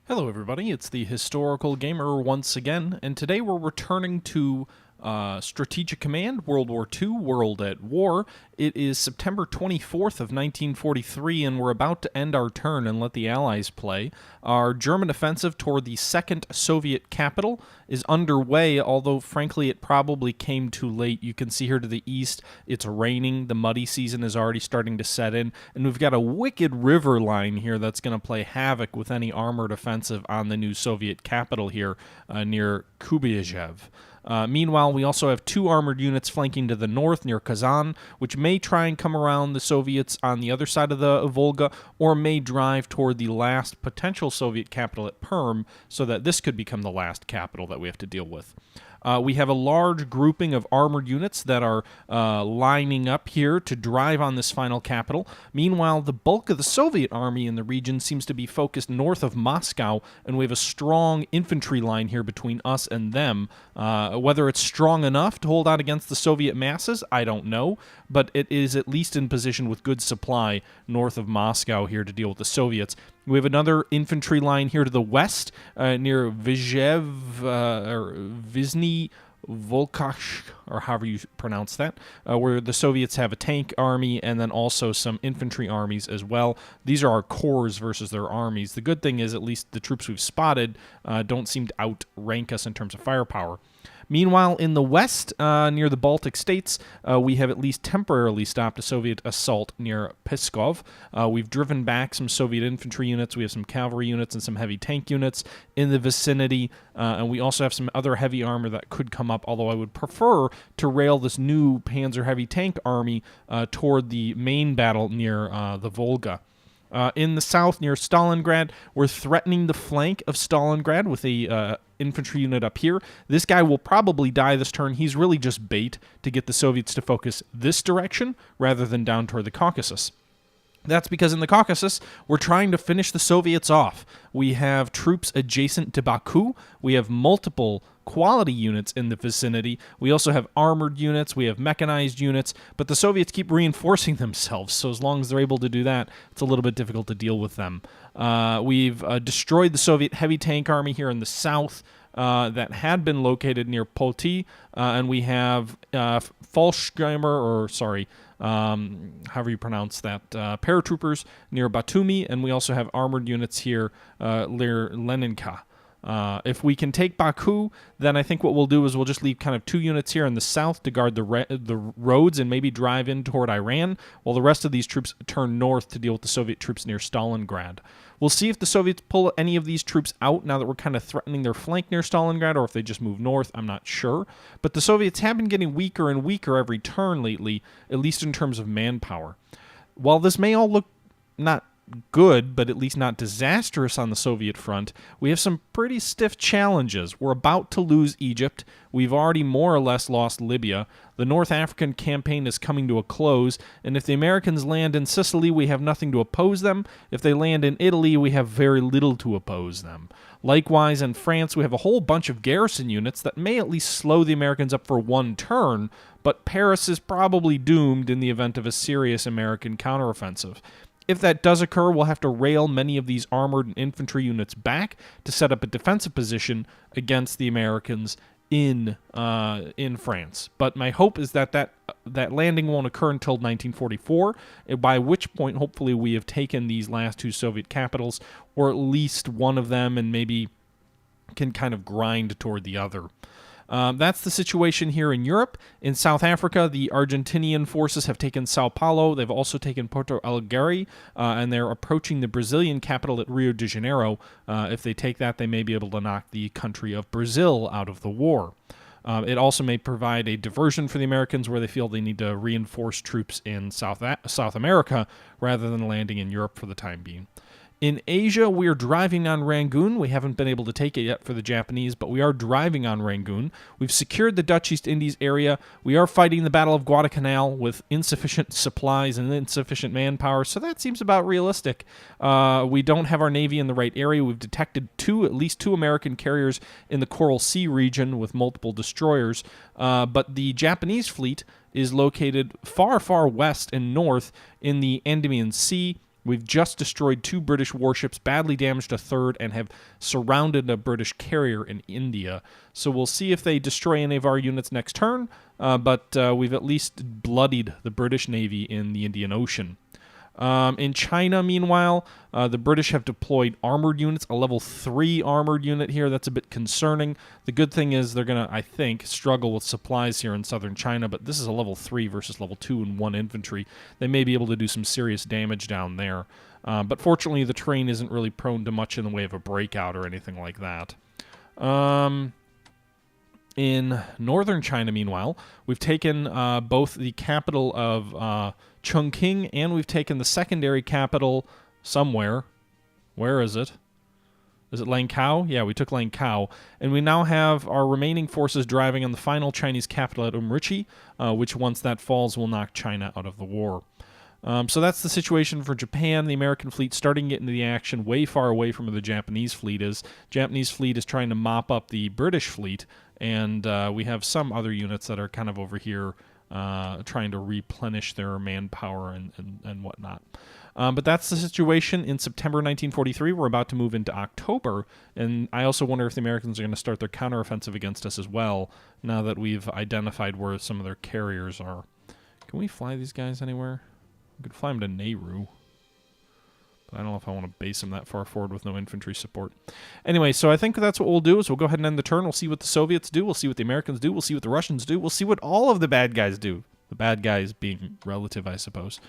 Hello, everybody. It's the Historical Gamer once again, and today we're returning to Strategic Command, World War II, World at War. It is September 24th of 1943, and we're about to end our turn and let the Allies play. Our German offensive toward the second Soviet capital is underway, although frankly it probably came too late. You can see here to the east, it's raining. The muddy season is already starting to set in, and we've got a wicked river line here that's going to play havoc with any armored offensive on the new Soviet capital here near Kubiajev. Meanwhile, we also have two armored units flanking to the north near Kazan, which may try and come around the Soviets on the other side of the Volga, or may drive toward the last potential Soviet capital at Perm, so that this could become the last capital that we have to deal with. We have a large grouping of armored units that are lining up here to drive on this final capital. Meanwhile, the bulk of the Soviet army in the region seems to be focused north of Moscow, and we have a strong infantry line here between us and them. Whether it's strong enough to hold out against the Soviet masses, I don't know, but it is at least in position with good supply north of Moscow here to deal with the Soviets. We have another infantry line here to the west near Vizhev, or Vizhny Volkach, or however you pronounce that, where the Soviets have a tank army and then also some infantry armies as well. These are our corps versus their armies. The good thing is at least the troops we've spotted don't seem to outrank us in terms of firepower. Meanwhile, in the west, near the Baltic states, we have at least temporarily stopped a Soviet assault near Pskov. We've driven back some Soviet infantry units. We have some cavalry units and some heavy tank units in the vicinity, and we also have some other heavy armor that could come up, although I would prefer to rail this new Panzer heavy tank army toward the main battle near the Volga. In the south, near Stalingrad, we're threatening the flank of Stalingrad with a infantry unit up here. This guy will probably die this turn. He's really just bait to get the Soviets to focus this direction rather than down toward the Caucasus. That's because in the Caucasus, we're trying to finish the Soviets off. We have troops adjacent to Baku. We have multiple quality units in the vicinity. We also have armored units. We have mechanized units. But the Soviets keep reinforcing themselves, so as long as they're able to do that, it's a little bit difficult to deal with them. We've destroyed the Soviet heavy tank army here in the south. That had been located near Poti, and we have however you pronounce that, paratroopers near Batumi, and we also have armored units here near Leninka. If we can take Baku, then I think what we'll do is we'll just leave kind of two units here in the south to guard the roads and maybe drive in toward Iran, while the rest of these troops turn north to deal with the Soviet troops near Stalingrad. We'll see if the Soviets pull any of these troops out now that we're kind of threatening their flank near Stalingrad, or if they just move north. I'm not sure. But the Soviets have been getting weaker and weaker every turn lately, at least in terms of manpower. While this may all look not good, but at least not disastrous on the Soviet front, we have some pretty stiff challenges. We're about to lose Egypt. We've already more or less lost Libya. The North African campaign is coming to a close, and if the Americans land in Sicily, we have nothing to oppose them. If they land in Italy, we have very little to oppose them. Likewise, in France, we have a whole bunch of garrison units that may at least slow the Americans up for one turn, but Paris is probably doomed in the event of a serious American counteroffensive. If that does occur, we'll have to rail many of these armored and infantry units back to set up a defensive position against the Americans in France. But my hope is that landing won't occur until 1944, by which point hopefully we have taken these last two Soviet capitals, or at least one of them, and maybe can kind of grind toward the other. That's the situation here in Europe. In South Africa, the Argentinian forces have taken Sao Paulo. They've also taken Porto Alegre, and they're approaching the Brazilian capital at Rio de Janeiro. If they take that, they may be able to knock the country of Brazil out of the war. It also may provide a diversion for the Americans where they feel they need to reinforce troops in South America rather than landing in Europe for the time being. In Asia, we are driving on Rangoon. We haven't been able to take it yet for the Japanese, but we are driving on Rangoon. We've secured the Dutch East Indies area. We are fighting the Battle of Guadalcanal with insufficient supplies and insufficient manpower, so that seems about realistic. We don't have our Navy in the right area. We've detected at least two American carriers in the Coral Sea region with multiple destroyers, but the Japanese fleet is located far, far west and north in the Andaman Sea, We've just destroyed 2 British warships, badly damaged a 3rd, and have surrounded a British carrier in India. So we'll see if they destroy any of our units next turn, but we've at least bloodied the British Navy in the Indian Ocean. In China, meanwhile, the British have deployed armored units, a level 3 armored unit here. That's a bit concerning. The good thing is they're going to, I think, struggle with supplies here in southern China, but this is a level 3 versus level 2 and 1 infantry. They may be able to do some serious damage down there. But fortunately, the terrain isn't really prone to much in the way of a breakout or anything like that. In northern China, meanwhile, we've taken both the capital of Chongqing, and we've taken the secondary capital somewhere. Where is it? Is it Langkao? Yeah, we took Langkao. And we now have our remaining forces driving on the final Chinese capital at Umrichi, which once that falls will knock China out of the war. So that's the situation for Japan. The American fleet starting to get into the action way far away from where the Japanese fleet is. Japanese fleet is trying to mop up the British fleet, and we have some other units that are kind of over here trying to replenish their manpower and whatnot. But that's the situation in September 1943. We're about to move into October, and I also wonder if the Americans are going to start their counteroffensive against us as well, now that we've identified where some of their carriers are. Can we fly these guys anywhere? We could fly them to Nehru. I don't know if I want to base them that far forward with no infantry support. Anyway, so I think that's what we'll do is we'll go ahead and end the turn. We'll see what the Soviets do. We'll see what the Americans do. We'll see what the Russians do. We'll see what all of the bad guys do. The bad guys being relative, I suppose.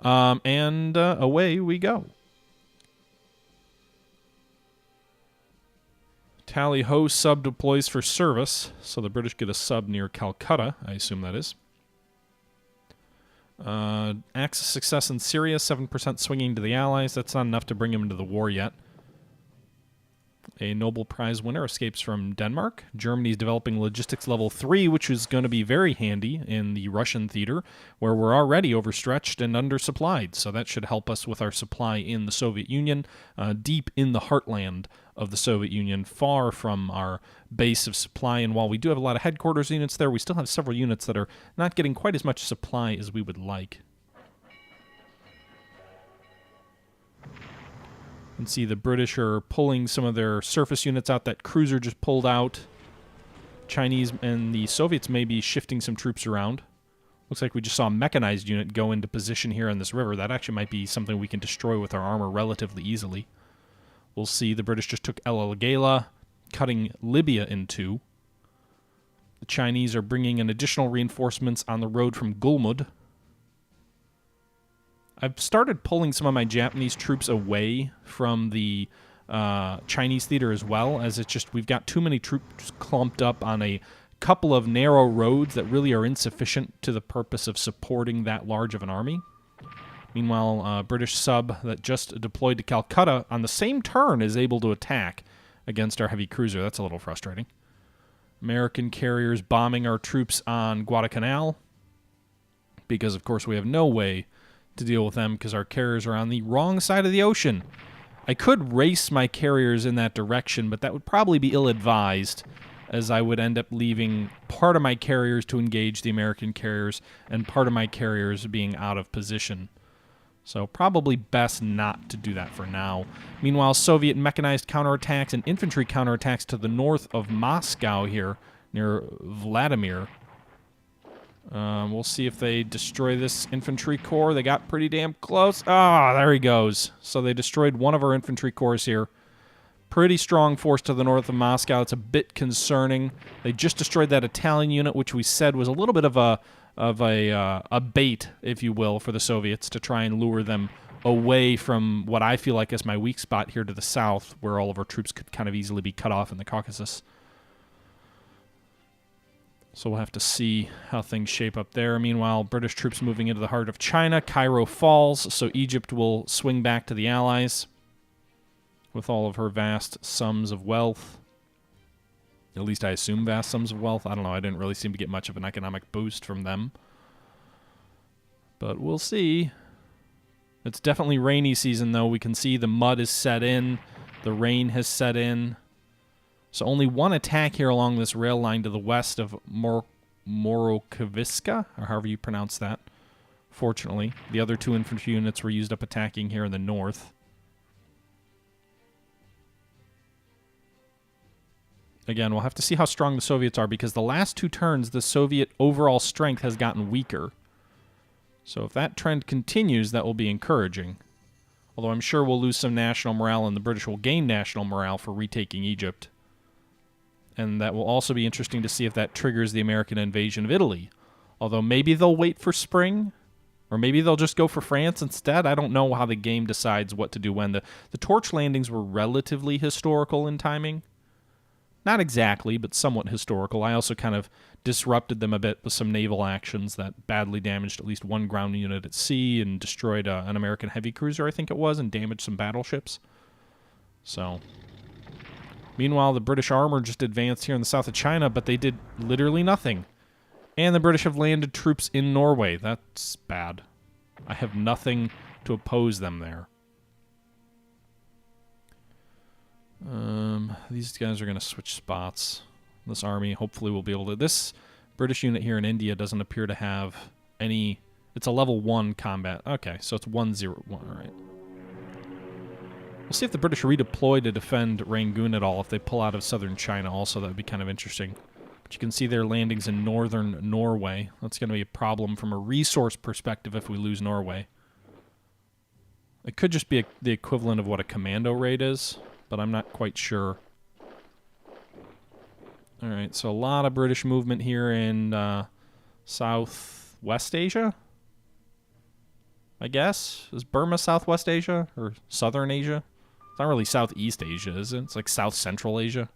And away we go. Tally-ho sub deploys for service. So the British get a sub near Calcutta, I assume that is. Axis success in Syria, 7% swinging to the Allies. That's not enough to bring him into the war yet. A Nobel Prize winner escapes from Denmark. Germany's developing logistics level 3, which is going to be very handy in the Russian theater, where we're already overstretched and undersupplied. So that should help us with our supply in the Soviet Union, deep in the heartland of the Soviet Union, far from our base of supply. And while we do have a lot of headquarters units there, we still have several units that are not getting quite as much supply as we would like. You can see the British are pulling some of their surface units out. That cruiser just pulled out. Chinese and the Soviets may be shifting some troops around. Looks like we just saw a mechanized unit go into position here on this river. That actually might be something we can destroy with our armor relatively easily. We'll see the British just took El Agheila, cutting Libya in two. The Chinese are bringing in additional reinforcements on the road from Gulmud. I've started pulling some of my Japanese troops away from the Chinese theater as well, as it's just we've got too many troops clumped up on a couple of narrow roads that really are insufficient to the purpose of supporting that large of an army. Meanwhile, British sub that just deployed to Calcutta on the same turn is able to attack against our heavy cruiser. That's a little frustrating. American carriers bombing our troops on Guadalcanal because, of course, we have no way to deal with them because our carriers are on the wrong side of the ocean. I could race my carriers in that direction, but that would probably be ill-advised, as I would end up leaving part of my carriers to engage the American carriers and part of my carriers being out of position. So probably best not to do that for now. Meanwhile, Soviet mechanized counterattacks and infantry counterattacks to the north of Moscow here, near Vladimir. We'll see if they destroy this infantry corps. They got pretty damn close. Ah, there he goes. So they destroyed one of our infantry corps here. Pretty strong force to the north of Moscow. It's a bit concerning. They just destroyed that Italian unit, which we said was a little bit of a bait, if you will, for the Soviets to try and lure them away from what I feel like is my weak spot here to the south, where all of our troops could kind of easily be cut off in the Caucasus. So we'll have to see how things shape up there. Meanwhile, British troops moving into the heart of China. Cairo falls, so Egypt will swing back to the Allies with all of her vast sums of wealth. At least I assume vast sums of wealth. I don't know. I didn't really seem to get much of an economic boost from them. But we'll see. It's definitely rainy season, though. We can see the mud is set in. The rain has set in. So only one attack here along this rail line to the west of Morokoviska, or however you pronounce that, fortunately. The other 2 infantry units were used up attacking here in the north. Again, we'll have to see how strong the Soviets are, because the last 2 turns, the Soviet overall strength has gotten weaker. So if that trend continues, that will be encouraging. Although I'm sure we'll lose some national morale, and the British will gain national morale for retaking Egypt. And that will also be interesting to see if that triggers the American invasion of Italy. Although maybe they'll wait for spring, or maybe they'll just go for France instead. I don't know how the game decides what to do when. The torch landings were relatively historical in timing. Not exactly, but somewhat historical. I also kind of disrupted them a bit with some naval actions that badly damaged at least 1 ground unit at sea and destroyed an American heavy cruiser, I think it was, and damaged some battleships. So, meanwhile, the British armor just advanced here in the south of China, but they did literally nothing. And the British have landed troops in Norway. That's bad. I have nothing to oppose them there. These guys are going to switch spots. This army hopefully will be able to... This British unit here in India doesn't appear to have any... It's a level 1 combat. Okay, so it's 1-0-1. All right. We'll see if the British redeploy to defend Rangoon at all. If they pull out of southern China also, that would be kind of interesting. But you can see their landings in northern Norway. That's going to be a problem from a resource perspective if we lose Norway. It could just be the equivalent of what a commando raid is, but I'm not quite sure. Alright, so a lot of British movement here in Southwest Asia, I guess. Is Burma Southwest Asia? Or Southern Asia? It's not really Southeast Asia, is it? It's like South Central Asia.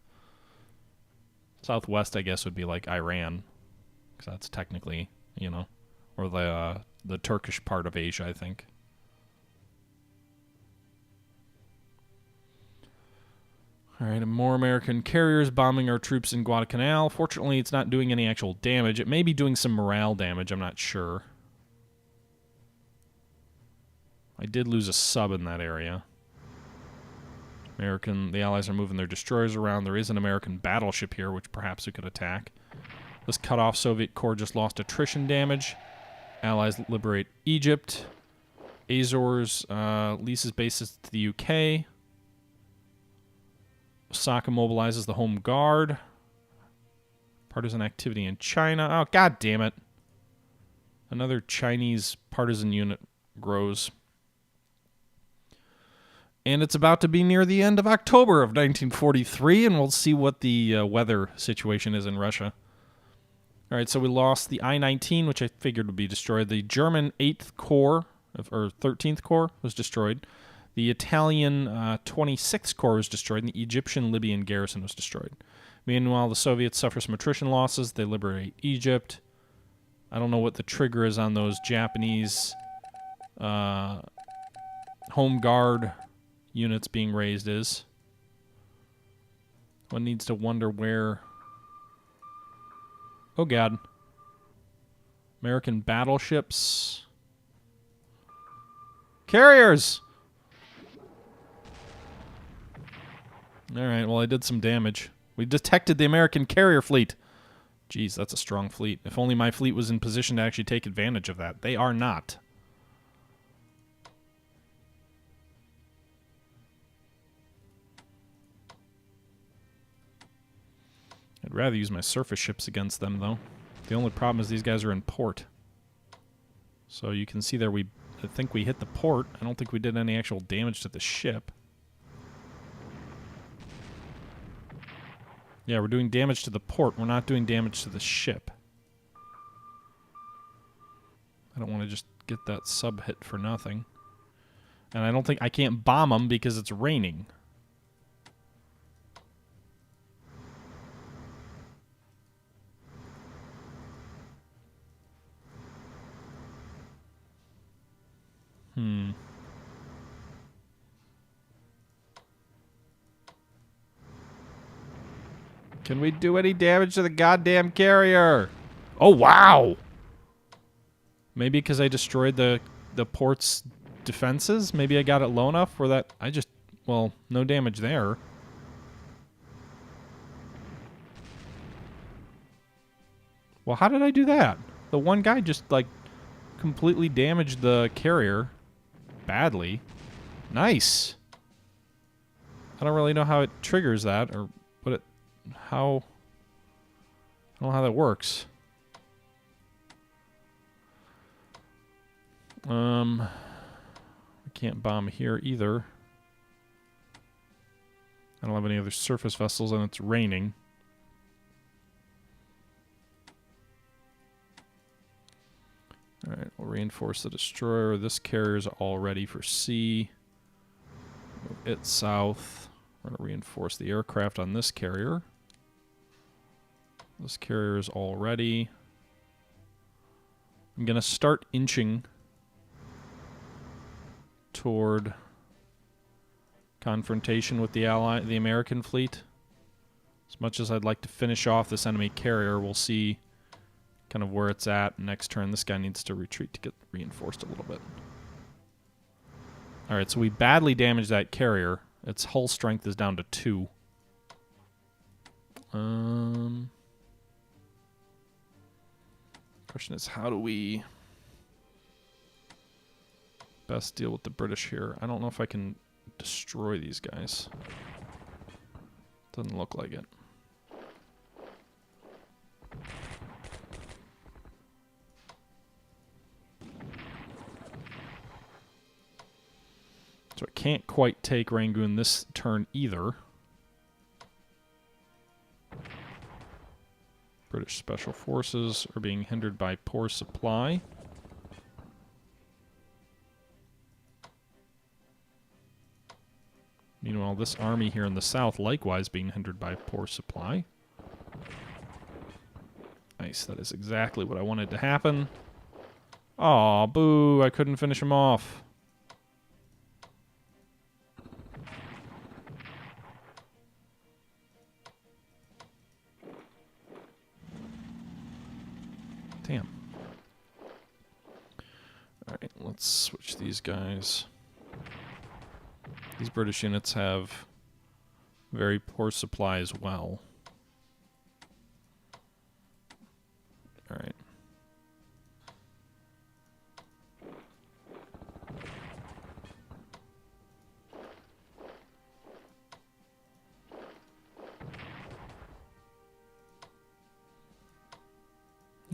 Southwest, I guess, would be like Iran. Because that's technically, you know, or the Turkish part of Asia, I think. Alright, more American carriers bombing our troops in Guadalcanal. Fortunately, it's not doing any actual damage. It may be doing some morale damage, I'm not sure. I did lose a sub in that area. The Allies are moving their destroyers around. There is an American battleship here, which perhaps we could attack. This cut-off Soviet corps just lost attrition damage. Allies liberate Egypt. Azores leases bases to the UK. Osaka mobilizes the Home Guard. Partisan activity in China. Oh, god damn it. Another Chinese partisan unit grows. And it's about to be near the end of October of 1943, and we'll see what the weather situation is in Russia. Alright, so we lost the I-19, which I figured would be destroyed. The German 8th Corps, or 13th Corps, was destroyed. The Italian 26th Corps was destroyed, and the Egyptian-Libyan garrison was destroyed. Meanwhile, the Soviets suffer some attrition losses. They liberate Egypt. I don't know what the trigger is on those Japanese Home Guard units being raised is. One needs to wonder where... Oh, God. American battleships. Carriers! Alright, well, I did some damage. We detected the American carrier fleet. Jeez, that's a strong fleet. If only my fleet was in position to actually take advantage of that. They are not. I'd rather use my surface ships against them, though. The only problem is these guys are in port. So you can see there I think we hit the port. I don't think we did any actual damage to the ship. Yeah, we're doing damage to the port. We're not doing damage to the ship. I don't want to just get that sub hit for nothing. And I don't think... I can't bomb them because it's raining. Can we do any damage to the goddamn carrier? Oh, wow! Maybe because I destroyed the port's defenses? Maybe I got it low enough where that... Well, no damage there. Well, how did I do that? The one guy just, like, completely damaged the carrier. Badly. Nice. I don't really know how it triggers that, or what it... How... I don't know how that works. I can't bomb here either. I don't have any other surface vessels, and it's raining. Alright, we'll reinforce the destroyer. This carrier's all ready for sea. Move it south. We're going to reinforce the aircraft on this carrier. This carrier is all ready. I'm going to start inching toward confrontation with the American fleet. As much as I'd like to finish off this enemy carrier, we'll see kind of where it's at. Next turn, this guy needs to retreat to get reinforced a little bit. Alright, so we badly damaged that carrier. Its hull strength is down to 2. Question is, how do we best deal with the British here? I don't know if I can destroy these guys. Doesn't look like it. So I can't quite take Rangoon this turn either. British Special Forces are being hindered by poor supply. Meanwhile, this army here in the south likewise being hindered by poor supply. Nice, that is exactly what I wanted to happen. Aw, boo, I couldn't finish him off. Damn. Alright, let's switch these guys. These British units have very poor supply as well. Alright.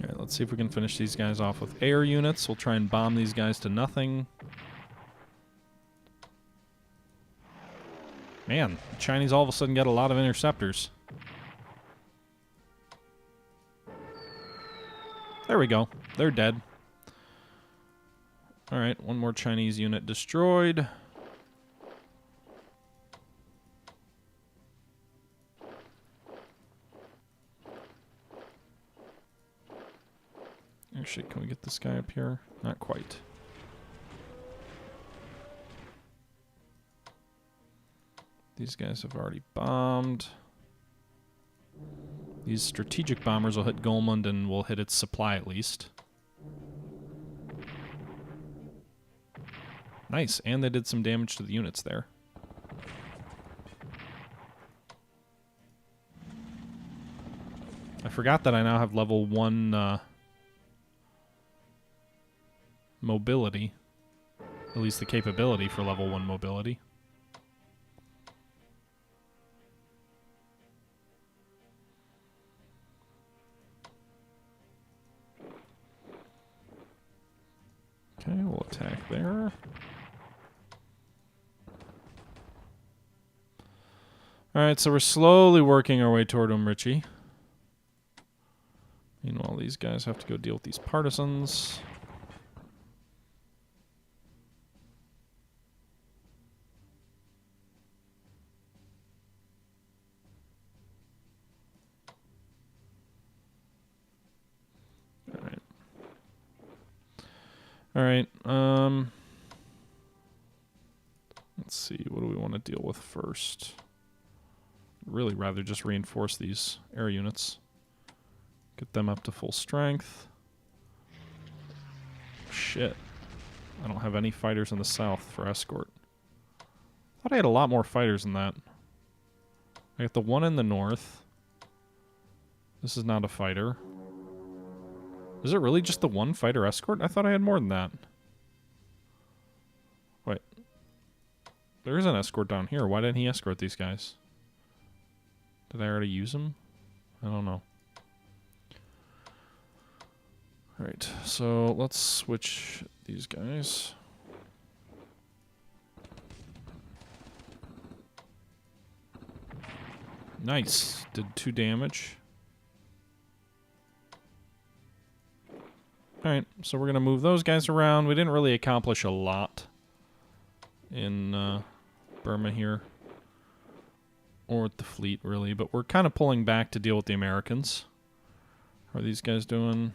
Alright, let's see if we can finish these guys off with air units. We'll try and bomb these guys to nothing. Man, the Chinese all of a sudden get a lot of interceptors. There we go. They're dead. Alright, one more Chinese unit destroyed. Actually, can we get this guy up here? Not quite. These guys have already bombed. These strategic bombers will hit Golmund and will hit its supply at least. Nice, and they did some damage to the units there. I forgot that I now have level 1 mobility. At least the capability for level 1 mobility. Okay, we'll attack there. Alright, so we're slowly working our way toward Umrichi. Meanwhile, these guys have to go deal with these partisans. Alright, let's see, what do we want to deal with first? I'd really rather just reinforce these air units. Get them up to full strength. Shit. I don't have any fighters in the south for escort. Thought I had a lot more fighters than that. I got the one in the north. This is not a fighter. Is it really just the one fighter escort? I thought I had more than that. Wait. There is an escort down here. Why didn't he escort these guys? Did I already use him? I don't know. Alright, so let's switch these guys. Nice. Did 2 damage. Alright, so we're going to move those guys around. We didn't really accomplish a lot in Burma here. Or with the fleet, really. But we're kind of pulling back to deal with the Americans. How are these guys doing?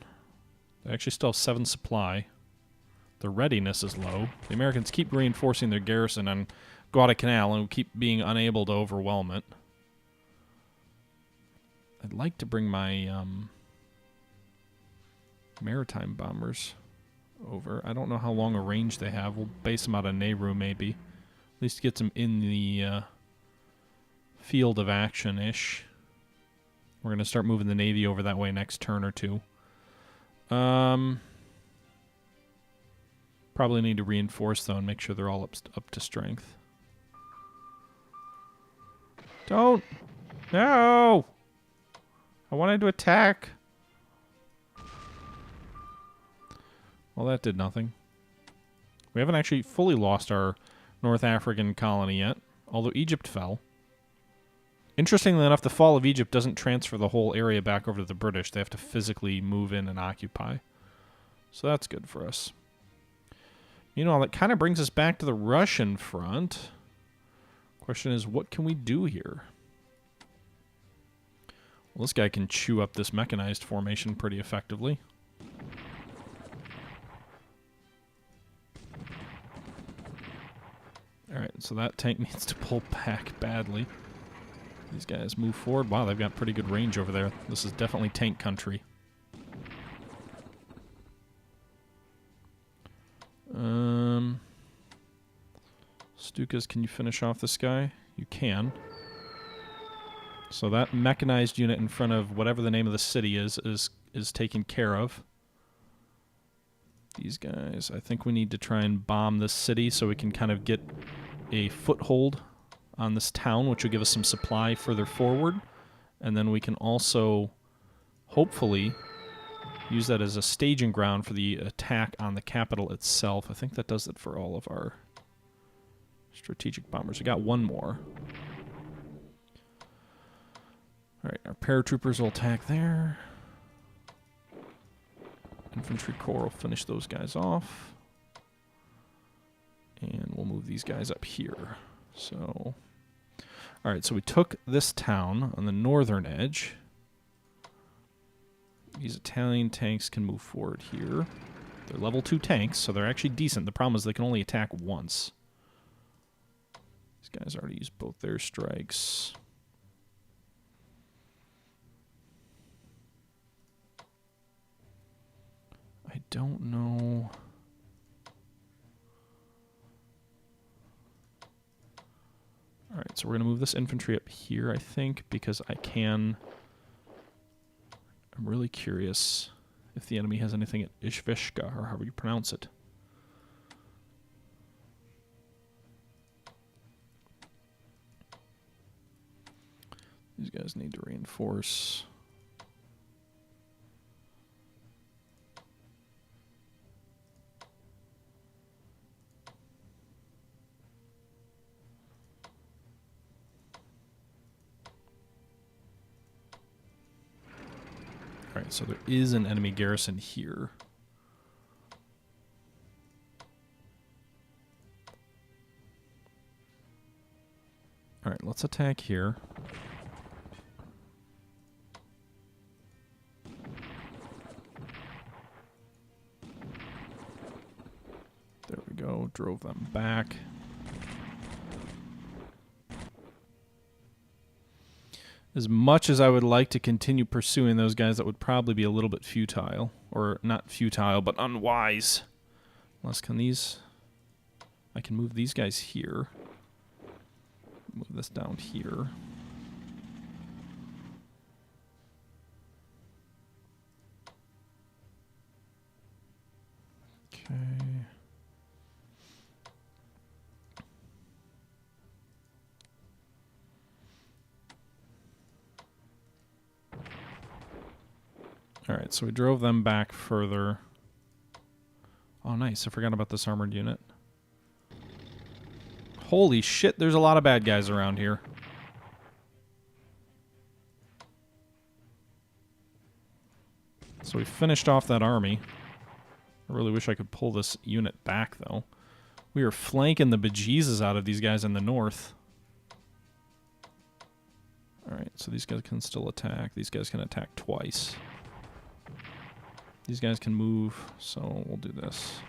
They actually still have 7 supply. Their readiness is low. The Americans keep reinforcing their garrison on Guadalcanal and keep being unable to overwhelm it. I'd like to bring my maritime bombers over. I don't know how long a range they have. We'll base them out of Nehru, maybe. At least get them in the field of action-ish. We're going to start moving the Navy over that way next turn or two. Probably need to reinforce, though, and make sure they're all up to strength. Don't! No! I wanted to attack. Well, that did nothing. We haven't actually fully lost our North African colony yet, although Egypt fell. Interestingly enough, the fall of Egypt doesn't transfer the whole area back over to the British. They have to physically move in and occupy. So that's good for us. You know, that kind of brings us back to the Russian front. Question is, what can we do here? Well, this guy can chew up this mechanized formation pretty effectively. Alright, so that tank needs to pull back badly. These guys move forward. Wow, they've got pretty good range over there. This is definitely tank country. Stukas, can you finish off this guy? You can. So that mechanized unit in front of whatever the name of the city is taken care of. These guys, I think we need to try and bomb this city so we can kind of get a foothold on this town, which will give us some supply further forward. And then we can also, hopefully, use that as a staging ground for the attack on the capital itself. I think that does it for all of our strategic bombers. We got one more. Alright, our paratroopers will attack there. Infantry Corps will finish those guys off. And we'll move these guys up here. So, alright, so we took this town on the northern edge. These Italian tanks can move forward here. They're level 2 tanks, so they're actually decent. The problem is they can only attack once. These guys already used both their strikes. I don't know. Alright, so we're going to move this infantry up here, I think, because I can... I'm really curious if the enemy has anything at Ishvishka, or however you pronounce it. These guys need to reinforce. Alright, so there is an enemy garrison here. Alright, let's attack here. There we go, drove them back. As much as I would like to continue pursuing those guys, that would probably be a little bit futile. Or not futile, but unwise. Unless can these... I can move these guys here. Move this down here. Alright, so we drove them back further. Oh, nice. I forgot about this armored unit. Holy shit, there's a lot of bad guys around here. So we finished off that army. I really wish I could pull this unit back, though. We are flanking the bejesus out of these guys in the north. Alright, so these guys can still attack. These guys can attack twice. These guys can move, so we'll do this.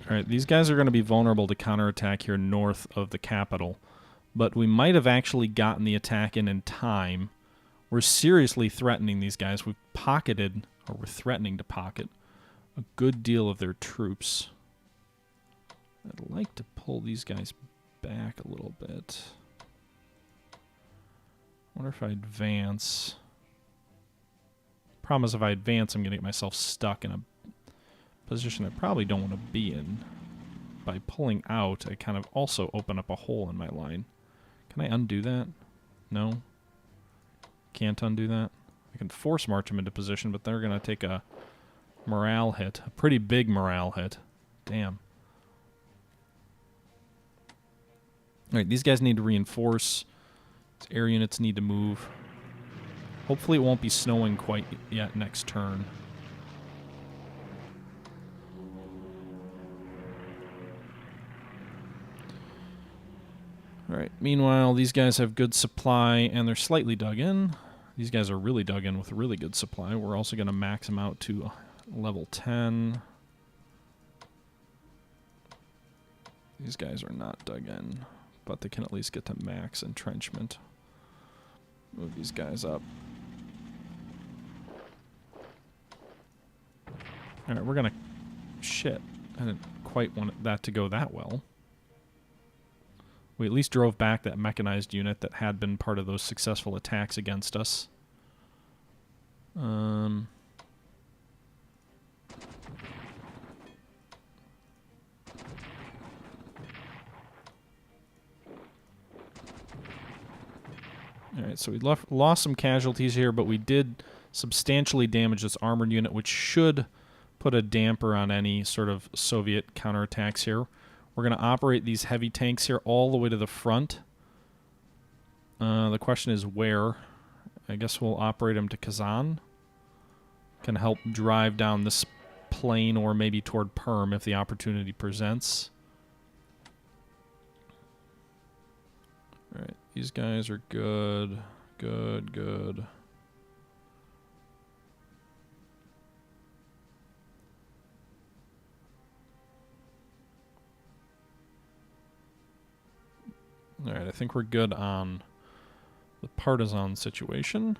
Alright, these guys are going to be vulnerable to counterattack here north of the capital. But we might have actually gotten the attack in time. We're seriously threatening these guys. We've pocketed, or we're threatening to pocket, a good deal of their troops. I'd like to pull these guys back a little bit. I wonder if I advance. Problem is, if I advance, I'm going to get myself stuck in a position I probably don't want to be in. By pulling out, I kind of also open up a hole in my line. Can I undo that? No. Can't undo that. I can force march them into position, but they're going to take a morale hit. A pretty big morale hit. Damn. Alright, these guys need to reinforce. These air units need to move. Hopefully it won't be snowing quite yet next turn. Alright, meanwhile, these guys have good supply, and they're slightly dug in. These guys are really dug in with really good supply. We're also going to max them out to level 10. These guys are not dug in, but they can at least get to max entrenchment. Move these guys up. Alright, we're going to... Shit. I didn't quite want that to go that well. We at least drove back that mechanized unit that had been part of those successful attacks against us. Alright, so we lost some casualties here, but we did substantially damage this armored unit, which should put a damper on any sort of Soviet counterattacks here. We're going to operate these heavy tanks here all the way to the front. The question is where. I guess we'll operate them to Kazan. Can help drive down this plain or maybe toward Perm if the opportunity presents. Alright, these guys are good. Good, good. Alright, I think we're good on the partisan situation.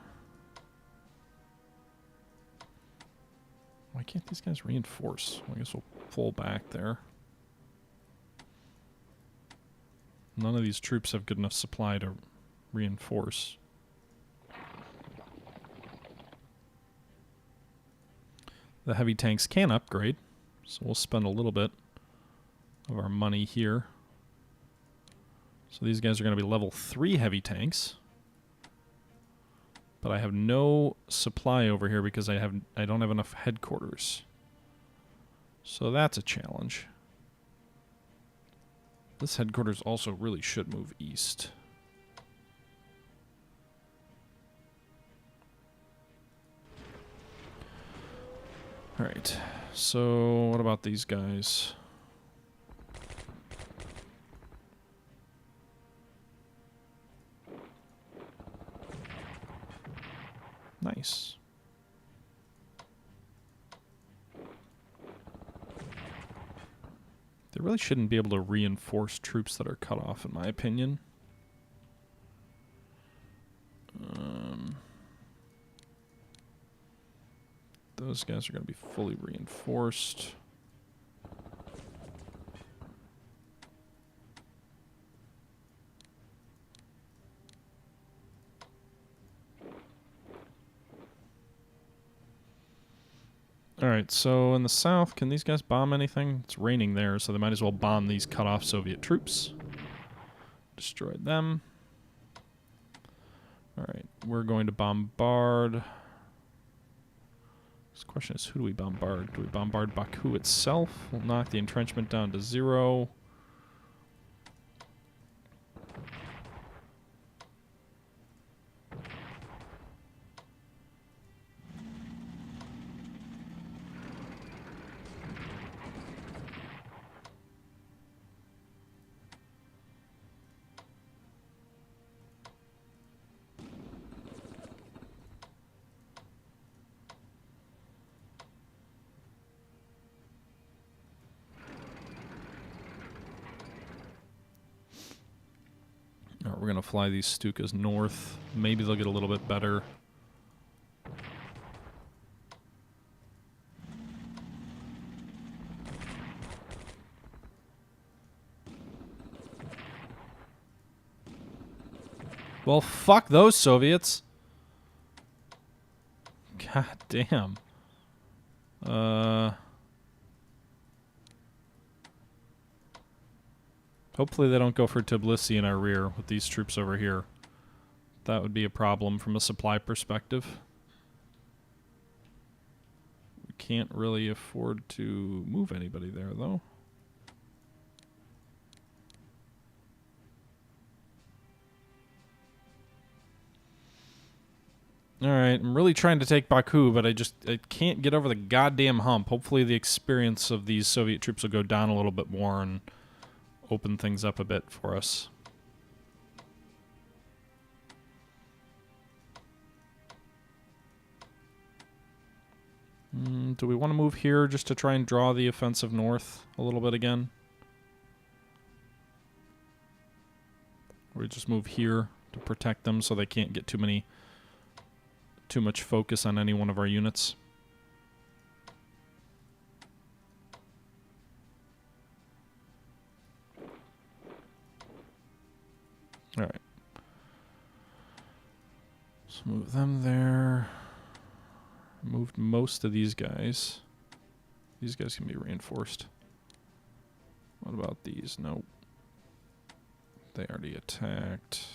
Why can't these guys reinforce? I guess we'll pull back there. None of these troops have good enough supply to reinforce. The heavy tanks can upgrade, so we'll spend a little bit of our money here. So these guys are going to be level 3 heavy tanks. But I have no supply over here because I don't have enough headquarters. So that's a challenge. This headquarters also really should move east. Alright, so what about these guys? Nice. They really shouldn't be able to reinforce troops that are cut off, in my opinion. Those guys are going to be fully reinforced. Alright, Alright, so in the south, can these guys bomb anything? It's raining there, so they might as well bomb these cut-off Soviet troops. Destroyed them. Alright, we're going to bombard. This question is, who do we bombard? Do we bombard Baku itself? We'll knock the entrenchment down to 0. Alright, we're going to fly these Stukas north. Maybe they'll get a little bit better. Well, fuck those Soviets. God damn. Hopefully they don't go for Tbilisi in our rear with these troops over here. That would be a problem from a supply perspective. We can't really afford to move anybody there, though. Alright, I'm really trying to take Baku, but I can't get over the goddamn hump. Hopefully the experience of these Soviet troops will go down a little bit more and open things up a bit for us. Do we want to move here just to try and draw the offensive north a little bit again? Or we just move here to protect them so they can't get too much focus on any one of our units? Alright. Let's move them there. Moved most of these guys. These guys can be reinforced. What about these? Nope. They already attacked.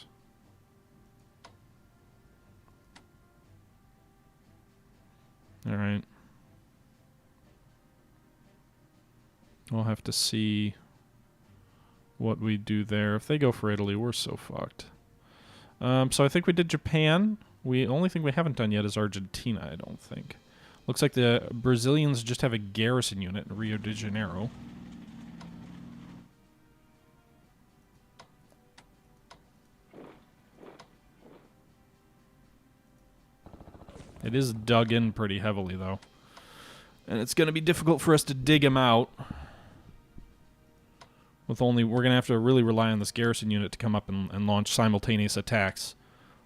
Alright. We'll have to see what we do there. If they go for Italy, we're so fucked. So I think we did Japan. The only thing we haven't done yet is Argentina, I don't think. Looks like the Brazilians just have a garrison unit in Rio de Janeiro. It is dug in pretty heavily, though. And it's going to be difficult for us to dig them out. We're going to have to really rely on this garrison unit to come up and launch simultaneous attacks.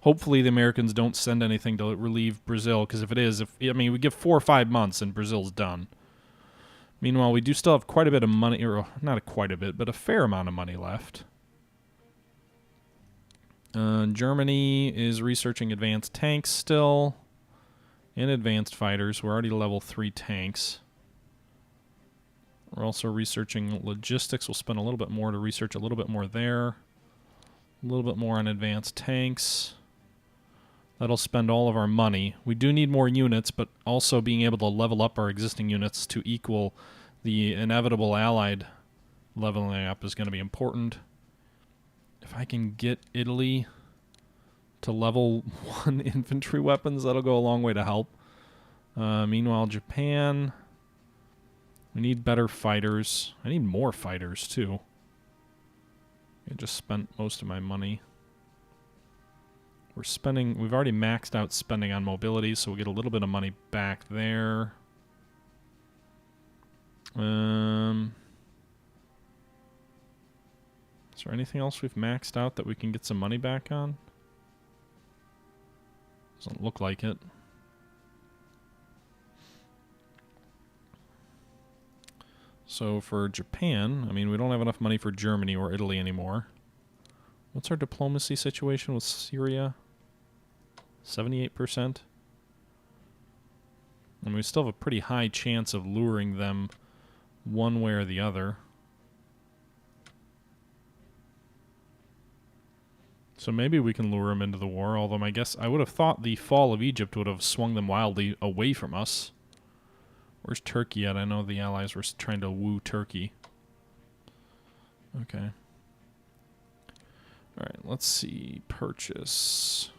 Hopefully the Americans don't send anything to relieve Brazil, because if it is, we give 4 or 5 months and Brazil's done. Meanwhile, we do still have quite a bit of money, or not quite a bit, but a fair amount of money left. Germany is researching advanced tanks still, and advanced fighters. We're already level 3 tanks. We're also researching logistics. We'll spend a little bit more to research a little bit more there. A little bit more on advanced tanks. That'll spend all of our money. We do need more units, but also being able to level up our existing units to equal the inevitable Allied leveling up is going to be important. If I can get Italy to level 1 infantry weapons, that'll go a long way to help. Meanwhile, Japan... We need better fighters. I need more fighters, too. I just spent most of my money. We've already maxed out spending on mobility, so we'll get a little bit of money back there. Is there anything else we've maxed out that we can get some money back on? Doesn't look like it. So for Japan, we don't have enough money for Germany or Italy anymore. What's our diplomacy situation with Syria? 78%? And we still have a pretty high chance of luring them one way or the other. So maybe we can lure them into the war, although I would have thought the fall of Egypt would have swung them wildly away from us. Where's Turkey at? I know the Allies were trying to woo Turkey. Okay. Alright, let's see. Purchase.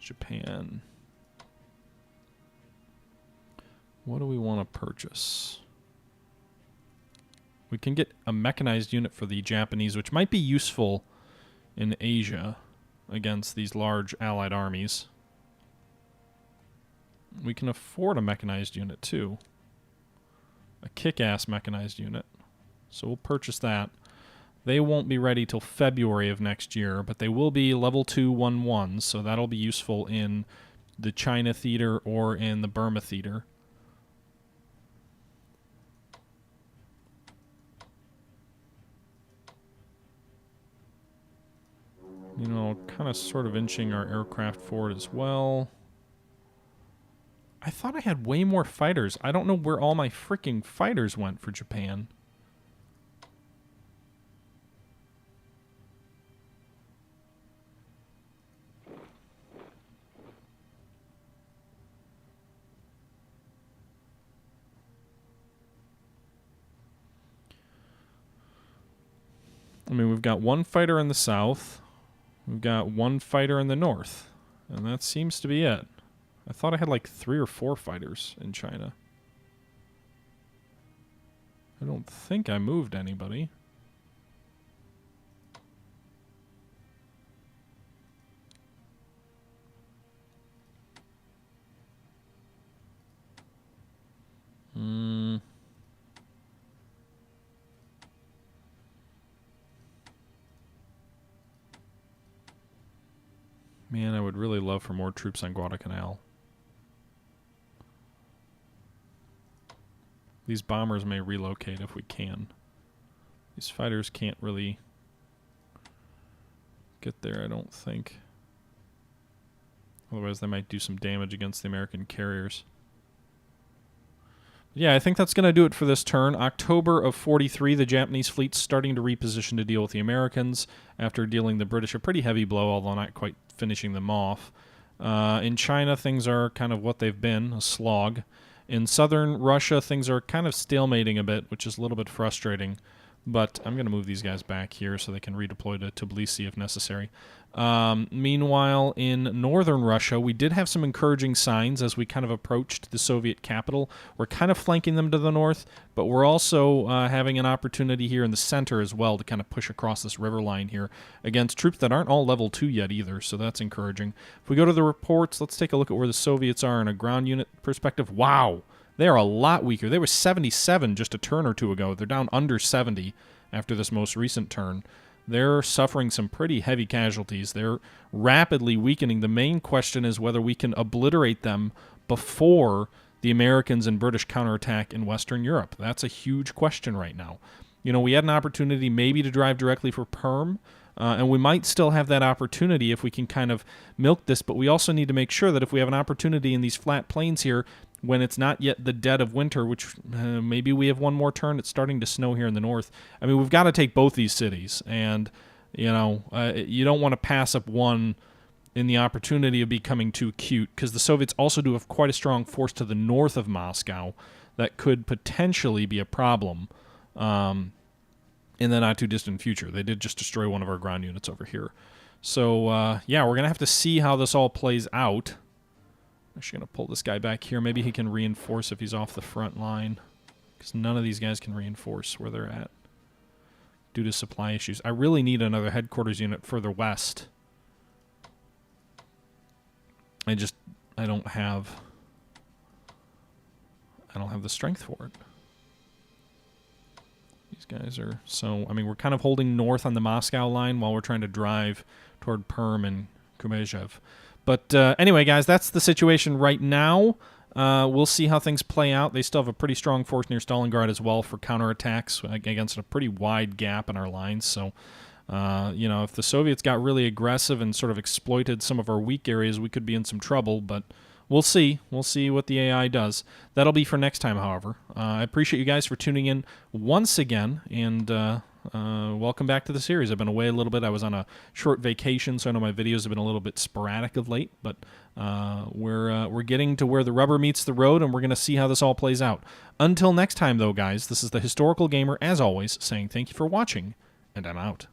Japan. What do we want to purchase? We can get a mechanized unit for the Japanese, which might be useful in Asia against these large allied armies. We can afford a mechanized unit, too. A kick-ass mechanized unit. So we'll purchase that. They won't be ready till February of next year, but they will be level 2 1-1s, so that'll be useful in the China theater or in the Burma theater. You know, kind of sort of inching our aircraft forward as well. I thought I had way more fighters. I don't know where all my freaking fighters went for Japan. I mean, we've got one fighter in the south. We've got one fighter in the north. And that seems to be it. I thought I had like 3 or 4 fighters in China. I don't think I moved anybody. Man, I would really love for more troops on Guadalcanal. These bombers may relocate if we can. These fighters can't really get there, I don't think. Otherwise, they might do some damage against the American carriers. Yeah, I think that's going to do it for this turn. October of 43, the Japanese fleet's starting to reposition to deal with the Americans after dealing the British a pretty heavy blow, although not quite finishing them off. In China, things are kind of what they've been, a slog. In southern Russia, things are kind of stalemating a bit, which is a little bit frustrating. But I'm going to move these guys back here so they can redeploy to Tbilisi if necessary. Meanwhile, in northern Russia, we did have some encouraging signs as we kind of approached the Soviet capital. We're kind of flanking them to the north, but we're also having an opportunity here in the center as well to kind of push across this river line here against troops that aren't all level 2 yet either, so that's encouraging. If we go to the reports, let's take a look at where the Soviets are in a ground unit perspective. Wow! They are a lot weaker. They were 77 just a turn or two ago. They're down under 70 after this most recent turn. They're suffering some pretty heavy casualties. They're rapidly weakening. The main question is whether we can obliterate them before the Americans and British counterattack in Western Europe. That's a huge question right now. You know, we had an opportunity maybe to drive directly for Perm, and we might still have that opportunity if we can kind of milk this, but we also need to make sure that if we have an opportunity in these flat plains here, when it's not yet the dead of winter, which maybe we have one more turn. It's starting to snow here in the north. I mean, we've got to take both these cities, and, you know, you don't want to pass up one in the opportunity of becoming too cute, because the Soviets also do have quite a strong force to the north of Moscow that could potentially be a problem in the not-too-distant future. They did just destroy one of our ground units over here. So, yeah, we're going to have to see how this all plays out. I'm actually going to pull this guy back here. Maybe he can reinforce if he's off the front line, because none of these guys can reinforce where they're at due to supply issues. I really need another headquarters unit further west. I don't have the strength for it. These guys are so, I mean, we're kind of holding north on the Moscow line while we're trying to drive toward Perm and Kumezhev. But anyway, guys, that's the situation right now. We'll see how things play out. They still have a pretty strong force near Stalingrad as well for counterattacks against a pretty wide gap in our lines. So, you know, if the Soviets got really aggressive and sort of exploited some of our weak areas, we could be in some trouble. But we'll see. We'll see what the AI does. That'll be for next time, however. I appreciate you guys for tuning in once again, and welcome back to the series. I've been away a little bit. I was on a short vacation, so I know my videos have been a little bit sporadic of late, but we're getting to where the rubber meets the road, and we're going to see how this all plays out. Until next time, though, guys, this is the Historical Gamer, as always, saying thank you for watching, and I'm out.